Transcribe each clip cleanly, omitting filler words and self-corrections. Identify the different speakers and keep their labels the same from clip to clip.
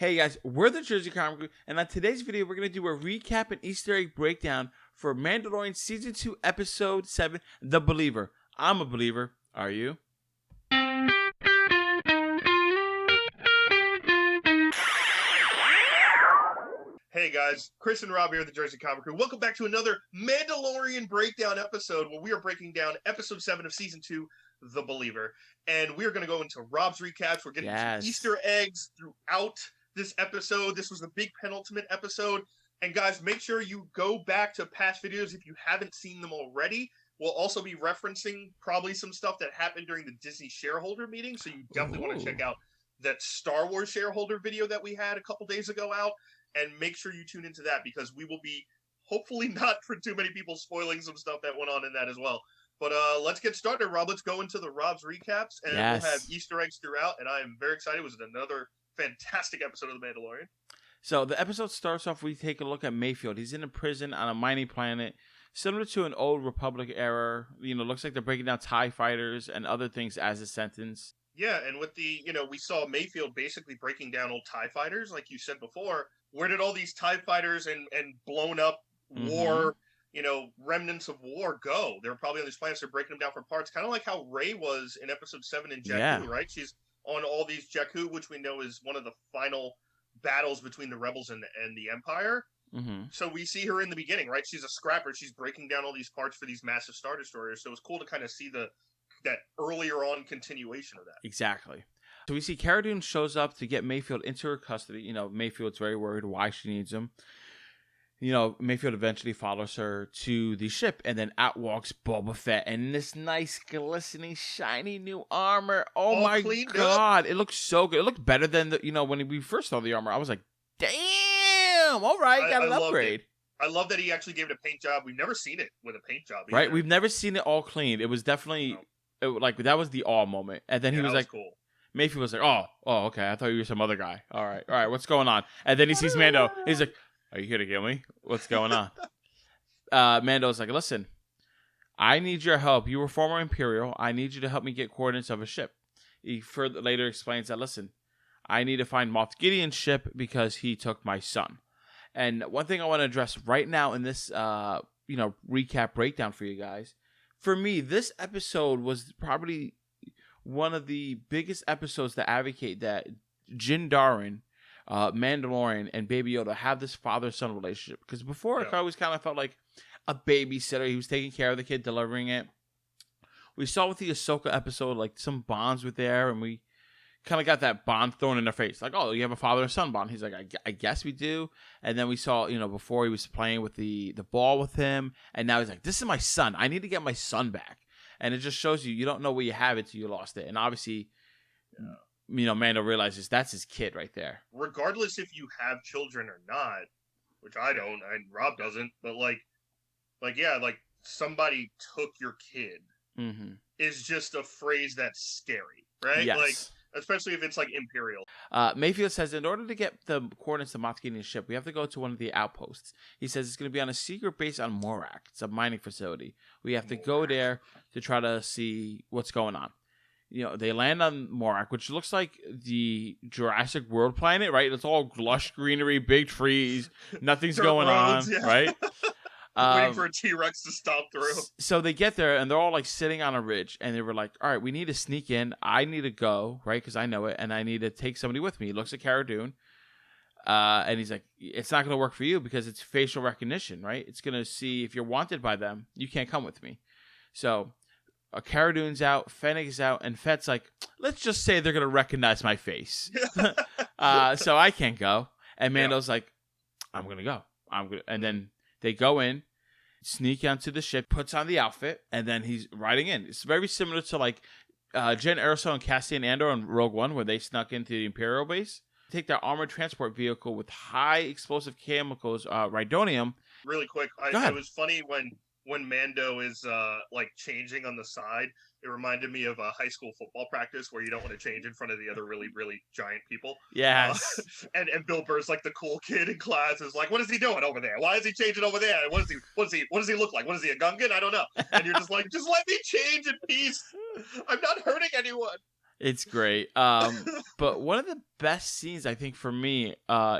Speaker 1: Hey guys, we're the Jersey Comic Crew, and on today's video, we're going to do a recap and Easter egg breakdown for Mandalorian Season 2, Episode 7, The Believer. I'm a believer. Are you?
Speaker 2: Hey guys, Chris and Rob here at the Jersey Comic Crew. Welcome back to another Mandalorian breakdown episode where we are breaking down Episode 7 of Season 2, The Believer. And we are going to go into Rob's recaps. We're getting some Easter eggs throughout this episode. This was the big penultimate episode. And guys, make sure you go back to past videos if you haven't seen them already. We'll also be referencing probably some stuff that happened during the Disney shareholder meeting. So you definitely want to check out that Star Wars shareholder video that we had a couple days ago out. And make sure you tune into that because we will be, hopefully not for too many people, spoiling some stuff that went on in that as well. But let's get started, Rob. Let's go into the Rob's recaps, and we'll have Easter eggs throughout. And I am very excited. It was another fantastic episode of The Mandalorian.
Speaker 1: So the episode starts off, we take a look at Mayfeld. He's in a prison on a mining planet, similar to an old Republic era. You know, looks like they're breaking down TIE fighters and other things as a sentence.
Speaker 2: Yeah, and with the, we saw Mayfeld basically breaking down old TIE fighters, like you said before. Where did all these TIE fighters and blown up war, remnants of war go? They're probably on these planets. They're breaking them down for parts. Kind of like how Rey was in Episode 7 in Jakku, right? She's on all these Jakku, which we know is one of the final battles between the Rebels and the Empire.
Speaker 1: Mm-hmm.
Speaker 2: So we see her in the beginning, right? She's a scrapper. She's breaking down all these parts for these massive Star Destroyers. So it was cool to kind of see that earlier on continuation of that.
Speaker 1: Exactly. So we see Cara Dune shows up to get Mayfeld into her custody. Mayfeld's very worried why she needs him. Mayfeld eventually follows her to the ship, and then out walks Boba Fett in this nice, glistening, shiny new armor. Oh all my God. It looks so good. It looked better than when we first saw the armor. I was like, damn, all right, got an upgrade.
Speaker 2: I love that he actually gave it a paint job. We've never seen it with a paint job either.
Speaker 1: Right, we've never seen it all cleaned. It was definitely, that was the awe moment. And then he was like,
Speaker 2: cool.
Speaker 1: Mayfield was like, oh, okay. I thought you were some other guy. All right. What's going on? And then he sees Mando. He's like, are you here to kill me? What's going on? Mando's like, listen, I need your help. You were former Imperial. I need you to help me get coordinates of a ship. He further later explains that, listen, I need to find Moff Gideon's ship because he took my son. And one thing I want to address right now in this, recap breakdown for you guys. For me, this episode was probably one of the biggest episodes that advocate that Din Djarin, Mandalorian, and Baby Yoda have this father-son relationship. Because before, it always kind of felt like a babysitter. He was taking care of the kid, delivering it. We saw with the Ahsoka episode, like, some bonds were there, and we kind of got that bond thrown in their face. Like, oh, you have a father and son bond. He's like, I guess we do. And then we saw, before he was playing with the ball with him, and now he's like, this is my son. I need to get my son back. And it just shows you don't know where you have it till you lost it. And obviously, Mando realizes that's his kid right there.
Speaker 2: Regardless if you have children or not, which I don't, and Rob doesn't, but like somebody took your kid is just a phrase that's scary, right?
Speaker 1: Yes.
Speaker 2: Like, especially if it's like Imperial.
Speaker 1: Mayfield says in order to get the coordinates to Moff Gideon's ship, we have to go to one of the outposts. He says it's going to be on a secret base on Morak. It's a mining facility. We have to go there to try to see what's going on. They land on Morak, which looks like the Jurassic World planet, right? It's all lush greenery, big trees, nothing's going on, right?
Speaker 2: Waiting for a T-Rex to stomp through.
Speaker 1: So they get there, and they're all, like, sitting on a ridge, and they were like, all right, we need to sneak in. I need to go, right, because I know it, and I need to take somebody with me. He looks at Cara Dune, and he's like, it's not going to work for you because it's facial recognition, right? It's going to see if you're wanted by them. You can't come with me. So Cara Dune's out, Fennec's out, and Fett's like, let's just say they're going to recognize my face. So I can't go. And Mando's like, I'm going to go. And then they go in, sneak onto the ship, puts on the outfit, and then he's riding in. It's very similar to like Jen Erso and Cassian Andor in Rogue One, where they snuck into the Imperial base. Take their armored transport vehicle with high explosive chemicals, rhydonium.
Speaker 2: Really quick, it was funny when Mando is changing on the side. It reminded me of a high school football practice where you don't want to change in front of the other really, really giant people.
Speaker 1: Yes.
Speaker 2: And Bill Burr's like the cool kid in class is like, what is he doing over there? Why is he changing over there? What does he look like? What is he, a Gungan? I don't know. And you're just like, just let me change in peace. I'm not hurting anyone.
Speaker 1: It's great. But one of the best scenes I think for me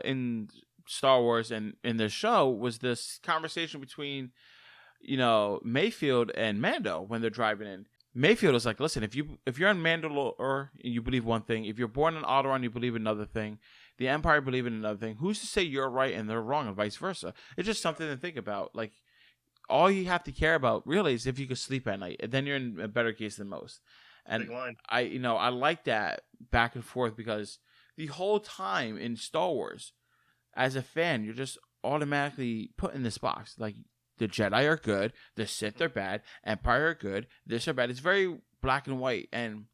Speaker 1: in Star Wars and in the show was this conversation between Mayfield and Mando when they're driving in. Mayfield is like, listen, if you're on Mandalore, you believe one thing. If you're born in Alderaan, you believe another thing. The Empire believe in another thing. Who's to say you're right and they're wrong, and vice versa? It's just something to think about. Like, all you have to care about really is if you could sleep at night, and then you're in a better case than most. And
Speaker 2: Big line.
Speaker 1: I like that back and forth because the whole time in Star Wars, as a fan, you're just automatically put in this box. Like, the Jedi are good, the Sith are bad, Empire are good, this are bad. It's very black and white, and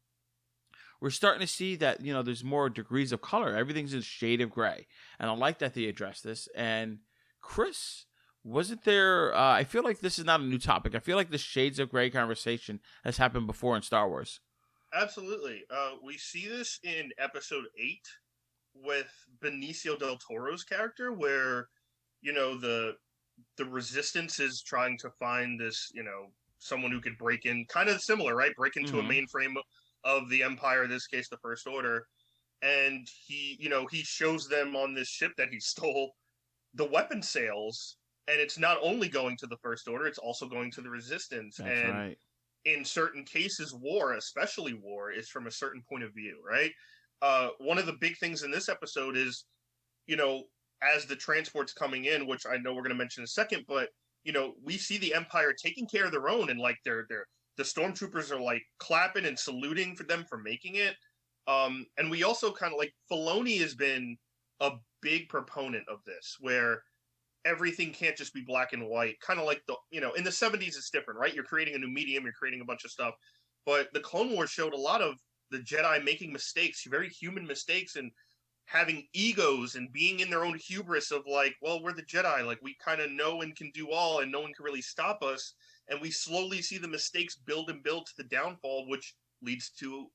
Speaker 1: we're starting to see that there's more degrees of color. Everything's a shade of gray, and I like that they address this. And Chris, wasn't there? I feel like this is not a new topic. I feel like the shades of gray conversation has happened before in Star Wars.
Speaker 2: Absolutely. We see this in Episode 8 with Benicio del Toro's character, where the Resistance is trying to find this, someone who could break in, kind of similar, right? Break into a mainframe of the Empire, in this case, the First Order. And he shows them on this ship that he stole the weapon sales, and it's not only going to the First Order, it's also going to the Resistance.
Speaker 1: That's right.
Speaker 2: In certain cases, war, especially war, is from a certain point of view, right? One of the big things in this episode is, as the transport's coming in, which I know we're going to mention in a second, but we see the Empire taking care of their own, and like the stormtroopers are like clapping and saluting for them for making it. And we also kind of like Filoni has been a big proponent of this, where everything can't just be black and white. Kind of like in the 70s, it's different, right? You're creating a new medium, you're creating a bunch of stuff, but the Clone Wars showed a lot of the Jedi making mistakes, very human mistakes, and having egos and being in their own hubris of like, well, we're the Jedi, like we kind of know and can do all, and no one can really stop us. And we slowly see the mistakes build and build to the downfall, which leads to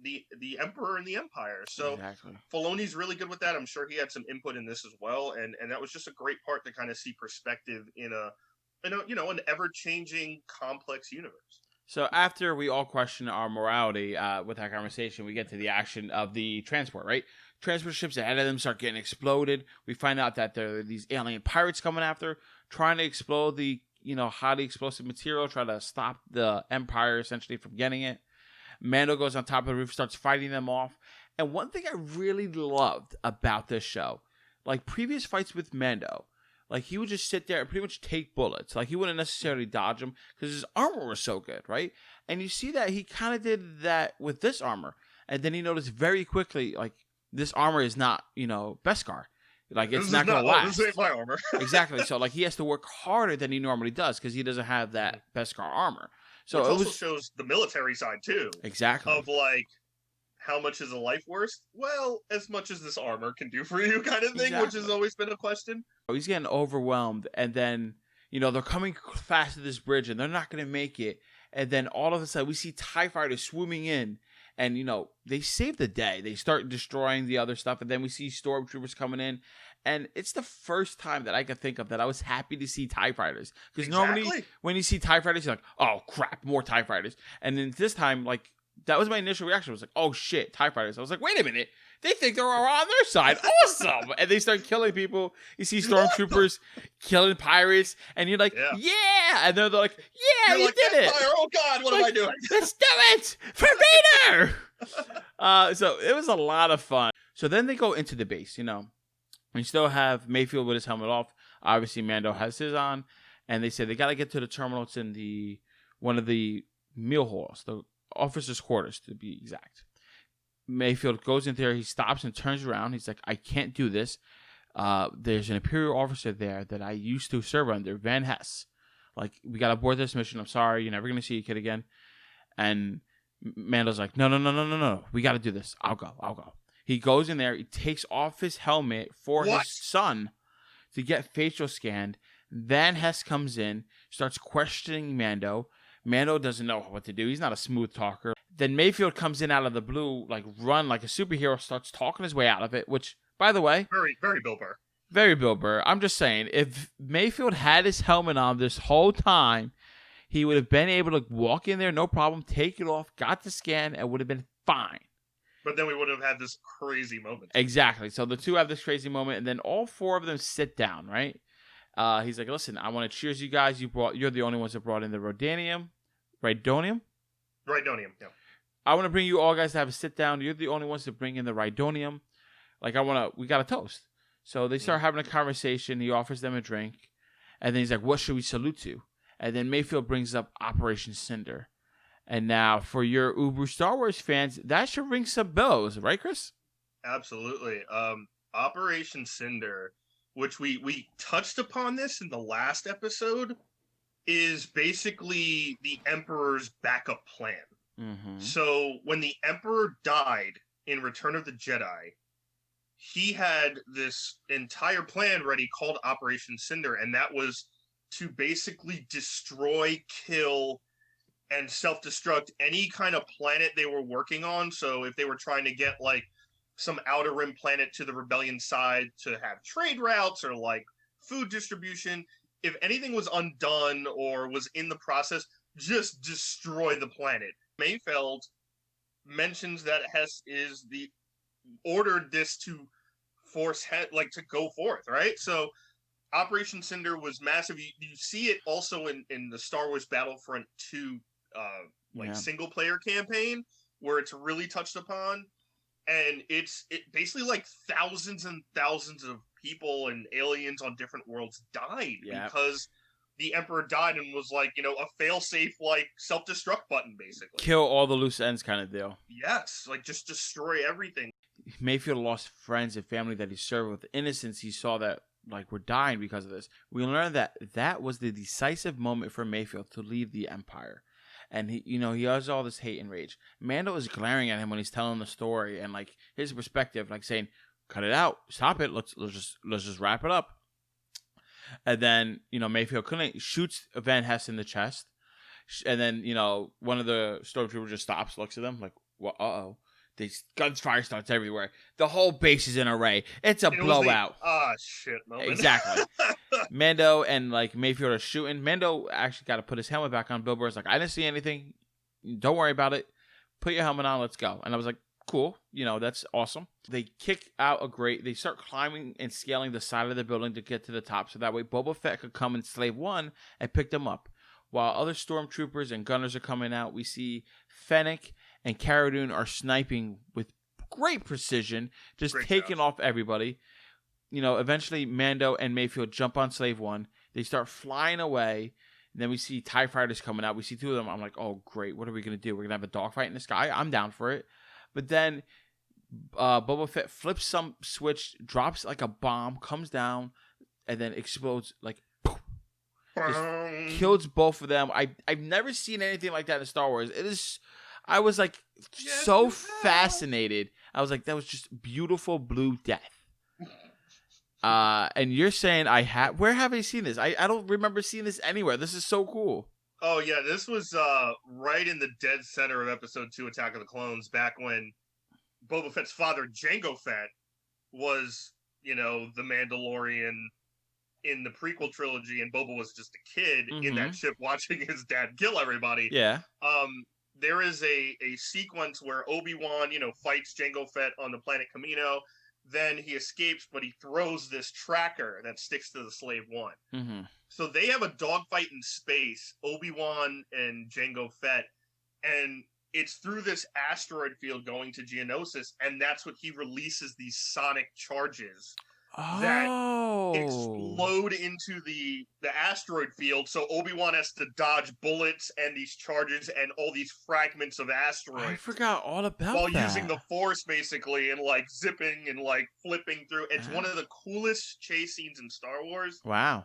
Speaker 2: the Emperor and the Empire. So exactly. Filoni's really good with that. I'm sure he had some input in this as well, and that was just a great part to kind of see perspective in an ever-changing, complex universe.
Speaker 1: So after we all question our morality with that conversation, we get to the action of the transport, right? Transport ships ahead of them start getting exploded. We find out that there are these alien pirates coming after, trying to explode the highly explosive material, try to stop the Empire essentially from getting it. Mando goes on top of the roof, starts fighting them off. And one thing I really loved about this show, like previous fights with Mando, like he would just sit there and pretty much take bullets. Like he wouldn't necessarily dodge them because his armor was so good, right? And you see that he kind of did that with this armor. And then he noticed very quickly, like, this armor is not, Beskar. Like, it's not going to last.
Speaker 2: This ain't my armor.
Speaker 1: Exactly. So, like, he has to work harder than he normally does because he doesn't have that Beskar armor. So
Speaker 2: which also shows the military side, too.
Speaker 1: Exactly.
Speaker 2: Of, like, how much is a life worth? Well, as much as this armor can do for you kind of thing, exactly. Which has always been a question.
Speaker 1: He's getting overwhelmed, and then, they're coming fast to this bridge, and they're not going to make it. And then all of a sudden, we see TIE fighters swooping in. And, they save the day. They start destroying the other stuff. And then we see stormtroopers coming in. And it's the first time that I could think of that I was happy to see TIE fighters. Because normally when you see TIE fighters, you're like, oh, crap, more TIE fighters. And then this time, like, that was my initial reaction. I was like, oh, shit, TIE fighters. I was like, wait a minute. They think they're all on their side. Awesome. And they start killing people. You see stormtroopers killing pirates. And you're like, yeah. And they're like, yeah, you did it.
Speaker 2: Fire. Oh, God, what am I doing?
Speaker 1: Let's do it for Vader. So it was a lot of fun. So then they go into the base, We still have Mayfield with his helmet off. Obviously, Mando has his on. And they say they got to get to the terminal. It's in one of the meal halls, the officers' quarters, to be exact. Mayfield goes in there. He stops and turns around. He's like, I can't do this. There's an Imperial officer there that I used to serve under, Van Hess. Like, we got to board this mission. I'm sorry. You're never going to see your kid again. And Mando's like, no. We got to do this. I'll go. He goes in there. He takes off his helmet for his son to get facial scanned. Van Hess comes in, starts questioning Mando. Mando doesn't know what to do. He's not a smooth talker. Then Mayfield comes in out of the blue, like run like a superhero, starts talking his way out of it, which, by the way...
Speaker 2: Very, very Bill Burr.
Speaker 1: Very Bill Burr. I'm just saying, if Mayfield had his helmet on this whole time, he would have been able to walk in there, no problem, take it off, got the scan, and would have been fine.
Speaker 2: But then we would have had this crazy moment.
Speaker 1: Exactly. So the two have this crazy moment, and then all four of them sit down, right? He's like, listen, I want to cheers you guys. You're the only ones that brought in the Rhydonium.
Speaker 2: Rhydonium, yeah.
Speaker 1: I want to bring you all guys to have a sit down. You're the only ones to bring in the Rhydonium. Like, we got a toast. So they start having a conversation. He offers them a drink. And then he's like, what should we salute to? And then Mayfield brings up Operation Cinder. And now, for your Uber Star Wars fans, that should ring some bells, right, Chris?
Speaker 2: Absolutely. Operation Cinder, which we touched upon this in the last episode, is basically the Emperor's backup plan.
Speaker 1: Mm-hmm.
Speaker 2: So when the Emperor died in Return of the Jedi, he had this entire plan ready called Operation Cinder, and that was to basically destroy, kill, and self-destruct any kind of planet they were working on. So if they were trying to get like some outer rim planet to the rebellion side to have trade routes or like food distribution, if anything was undone or was in the process, just destroy the planet. Mayfeld mentions that Hess ordered this to force to go forth, right? So Operation Cinder was massive. You see it also in the Star Wars Battlefront 2 single player campaign, where it's really touched upon, and it basically like thousands and thousands of people and aliens on different worlds died because the Emperor died and was like, a fail-safe like self-destruct button, basically.
Speaker 1: Kill all the loose ends kind of deal.
Speaker 2: Yes, like just destroy everything.
Speaker 1: Mayfield lost friends and family that he served with innocence. He saw that like were dying because of this. We learned that was the decisive moment for Mayfield to leave the Empire. And he has all this hate and rage. Mando is glaring at him when he's telling the story and like his perspective, like saying, "Cut it out, stop it. Let's just wrap it up." And then Mayfield shoots Van Hess in the chest, and then one of the stormtroopers just stops, looks at them like, "Well, uh-oh." These gunfire starts everywhere. The whole base is in array. It's a blowout.
Speaker 2: Shit moment.
Speaker 1: Exactly. Mando and like Mayfield are shooting. Mando actually got to put his helmet back on. Bill Burr's like, I didn't see anything. Don't worry about it. Put your helmet on. Let's go. And I was like, cool. That's awesome. They kick out a grate. They start climbing and scaling the side of the building to get to the top. So that way Boba Fett could come in Slave 1 and pick them up. While other stormtroopers and gunners are coming out, we see Fennec and Cara Dune are sniping with great precision, just taking off everybody. Eventually Mando and Mayfield jump on Slave 1. They start flying away. And then we see TIE fighters coming out. We see two of them. I'm like, oh, great. What are we going to do? We're going to have a dogfight in the sky? I'm down for it. But then Boba Fett flips some switch, drops like a bomb, comes down, and then explodes like just kills both of them. I've never seen anything like that in Star Wars. I was like so fascinated. I was like, that was just beautiful blue death. And you're saying where have I seen this? I don't remember seeing this anywhere. This is so cool.
Speaker 2: Oh yeah, this was right in the dead center of Episode 2, Attack of the Clones, back when Boba Fett's father, Jango Fett, was, the Mandalorian in the prequel trilogy, and Boba was just a kid in that ship watching his dad kill everybody.
Speaker 1: Yeah.
Speaker 2: There is a sequence where Obi-Wan, fights Jango Fett on the planet Kamino. Then he escapes, but he throws this tracker that sticks to the Slave 1.
Speaker 1: Mm-hmm.
Speaker 2: So they have a dogfight in space, Obi-Wan and Jango Fett, and it's through this asteroid field going to Geonosis, and that's what he releases these sonic charges that explode into the asteroid field. So Obi-Wan has to dodge bullets and these charges and all these fragments of asteroids.
Speaker 1: I forgot all about that.
Speaker 2: While using the Force, basically, and like zipping and like flipping through. It's one of the coolest chase scenes in Star Wars.
Speaker 1: Wow.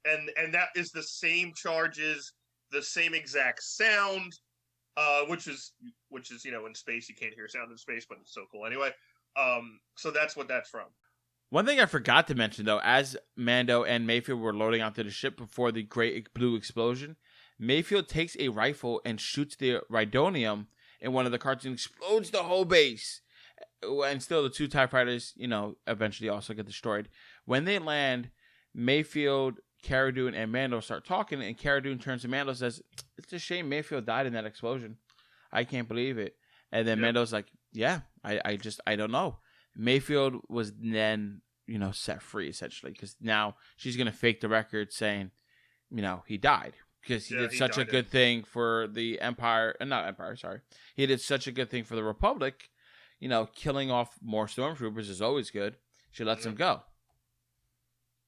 Speaker 2: And that is the same charges, the same exact sound, which is in space you can't hear sound in space, but it's so cool anyway. So that's what that's from.
Speaker 1: One thing I forgot to mention, though, as Mando and Mayfield were loading onto the ship before the great blue explosion, Mayfield takes a rifle and shoots the Rhydonium in one of the carts and explodes the whole base. And still, the two TIE fighters, eventually also get destroyed. When they land, Mayfield, Cara Dune, and Mando start talking, and Cara Dune turns to Mando and says, "It's a shame Mayfield died in that explosion. I can't believe it." And then Mando's like, "Yeah, I don't know. Mayfield was then, set free essentially because now she's gonna fake the record saying, he died because he did such a good thing for the Empire, not Empire, sorry. He did such a good thing for the Republic. Killing off more stormtroopers is always good. She lets him go.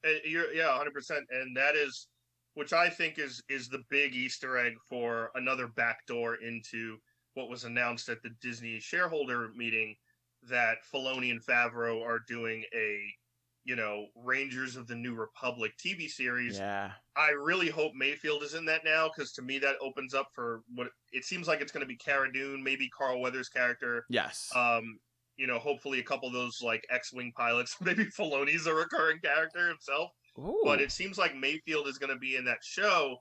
Speaker 2: 100%, and that is, which I think is the big Easter egg for another backdoor into what was announced at the Disney shareholder meeting, that Filoni and Favreau are doing a, Rangers of the New Republic TV series.
Speaker 1: Yeah.
Speaker 2: I really hope Mayfield is in that now, because to me that opens up for what it seems like it's going to be Cara Dune, maybe Carl Weathers' character.
Speaker 1: Yes.
Speaker 2: Hopefully a couple of those like X-Wing pilots. Maybe Filoni's a recurring character himself.
Speaker 1: Ooh.
Speaker 2: But it seems like Mayfield is going to be in that show,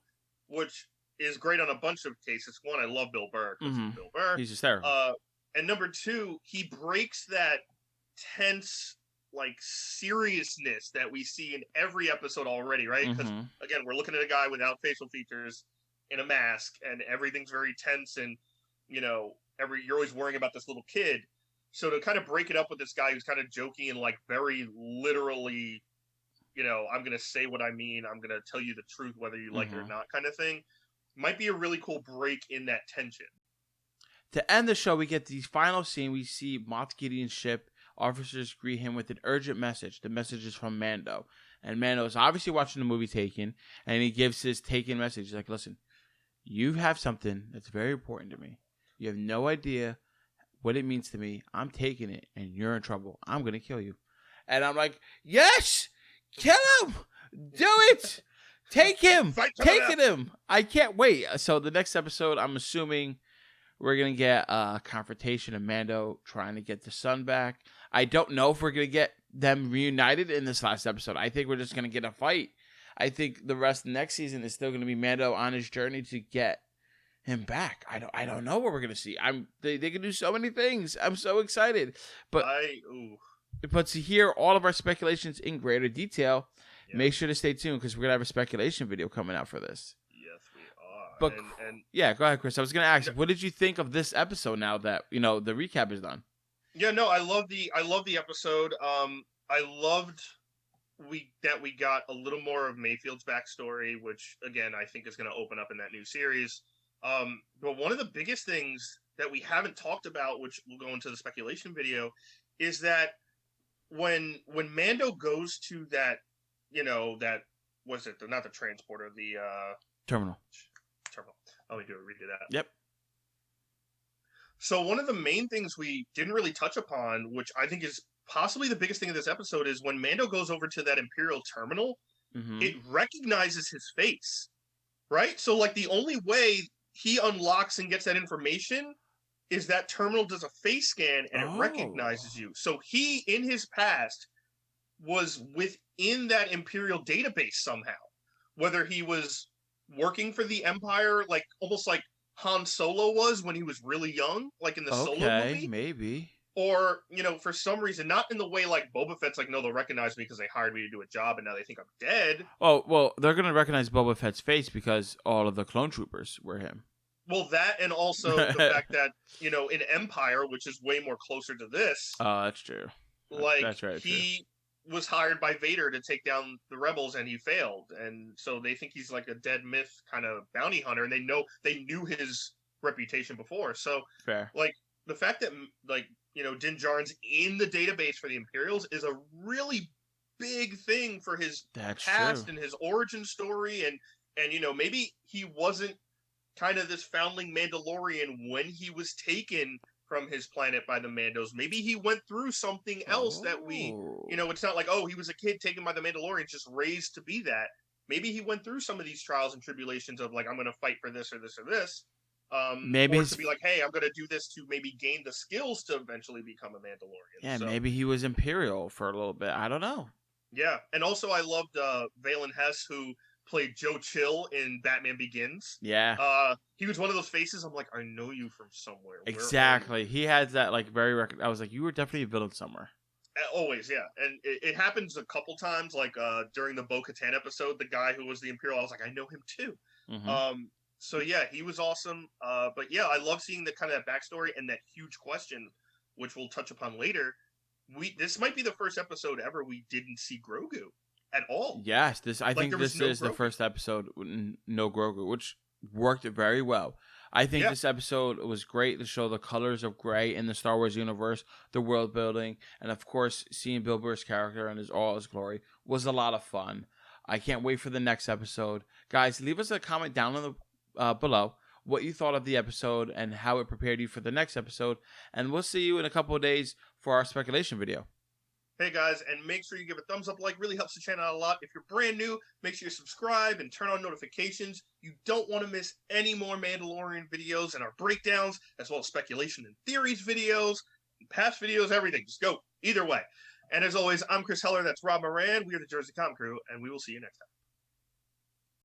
Speaker 2: which is great on a bunch of cases. One, I love Bill Burr. Bill Burr.
Speaker 1: He's hysterical.
Speaker 2: And number two, he breaks that tense, like, seriousness that we see in every episode already, right? Because, again, we're looking at a guy without facial features in a mask, and everything's very tense, and, you're always worrying about this little kid. So to kind of break it up with this guy who's kind of joking and, like, very literally, I'm going to say what I mean, I'm going to tell you the truth whether you like it or not kind of thing, might be a really cool break in that tension.
Speaker 1: To end the show, we get the final scene. We see Moff Gideon's ship. Officers greet him with an urgent message. The message is from Mando. And Mando is obviously watching the movie Taken, and he gives his Taken message. He's like, listen, you have something that's very important to me. You have no idea what it means to me. I'm taking it, and you're in trouble. I'm going to kill you. And I'm like, yes! Kill him! Do it! Take him! Taking him! I can't wait. So the next episode, I'm assuming we're going to get a confrontation of Mando trying to get the son back. I don't know if we're going to get them reunited in this last episode. I think we're just going to get a fight. I think the rest of next season is still going to be Mando on his journey to get him back. I don't know what we're going to see. They can do so many things. I'm so excited. But to hear all of our speculations in greater detail, make sure to stay tuned because we're going to have a speculation video coming out for this.
Speaker 2: Yes, we are.
Speaker 1: But yeah, go ahead, Chris. I was going to ask, what did you think of this episode now that, the recap is done?
Speaker 2: Yeah, no, I love the episode. I loved that we got a little more of Mayfield's backstory, which again I think is going to open up in that new series. But one of the biggest things that we haven't talked about, which we'll go into the speculation video, is that when Mando goes to that, that was it not the transporter, the
Speaker 1: terminal.
Speaker 2: Oh, we redo that.
Speaker 1: Yep.
Speaker 2: So one of the main things we didn't really touch upon, which I think is possibly the biggest thing of this episode, is when Mando goes over to that Imperial terminal, it recognizes his face, right? So like the only way he unlocks and gets that information is that terminal does a face scan and it recognizes you. So he, in his past, was within that Imperial database somehow. Whether he was working for the Empire, like almost like Han Solo was when he was really young, like in the Solo movie.
Speaker 1: Maybe.
Speaker 2: Or, for some reason, not in the way like Boba Fett's like, no, they'll recognize me because they hired me to do a job and now they think I'm dead.
Speaker 1: Oh, well, they're going to recognize Boba Fett's face because all of the clone troopers were him.
Speaker 2: Well, that and also the fact that, in Empire, which is way more closer to this.
Speaker 1: Oh, that's true. That's very true.
Speaker 2: He was hired by Vader to take down the rebels and he failed. And so they think he's like a dead myth kind of bounty hunter. And they knew his reputation before. So,
Speaker 1: fair.
Speaker 2: Like, the fact that, like, Din Djarin's in the database for the Imperials is a really big thing for his past and his origin story. And maybe he wasn't kind of this foundling Mandalorian when he was taken from his planet by the Mandos. Maybe he went through something else that we, it's not like, he was a kid taken by the Mandalorians, just raised to be that. Maybe he went through some of these trials and tribulations of like, I'm going to fight for this or this or this. Maybe to be like, hey, I'm going to do this to maybe gain the skills to eventually become a Mandalorian.
Speaker 1: Yeah, so, maybe he was Imperial for a little bit. I don't know.
Speaker 2: Yeah, and also I loved Valen Hess, who played Joe Chill in Batman Begins.
Speaker 1: Yeah.
Speaker 2: He was one of those faces. I'm like, I know you from somewhere.
Speaker 1: Exactly. He had that like very. I was like, you were definitely a villain somewhere.
Speaker 2: Always, yeah. And it happens a couple times. Like during the Bo-Katan episode, the guy who was the Imperial, I was like, I know him too. So yeah, he was awesome. But yeah, I love seeing the kind of that backstory and that huge question. which we'll touch upon later, this might be the first episode ever we didn't see Grogu at all.
Speaker 1: Yes, I think
Speaker 2: there was
Speaker 1: this
Speaker 2: no
Speaker 1: is the
Speaker 2: Grogu.
Speaker 1: first episode no Grogu, which worked very well. I think
Speaker 2: Yeah.
Speaker 1: this episode was great to show the colors of gray in the Star Wars universe, the world building, and of course, seeing Bill Burr's character and all his glory was a lot of fun. I can't wait for the next episode. Guys, leave us a comment down in the below what you thought of the episode and how it prepared you for the next episode, and we'll see you in a couple of days for our speculation video.
Speaker 2: Hey guys, and make sure you give a thumbs up, really helps the channel out a lot. If you're brand new, make sure you subscribe and turn on notifications. You don't want to miss any more Mandalorian videos and our breakdowns, as well as speculation and theories videos, past videos, everything. Just go either way. And as always, I'm Chris Heller, that's Rob Moran. We are the Jersey Comic Crew, and we will see you next time.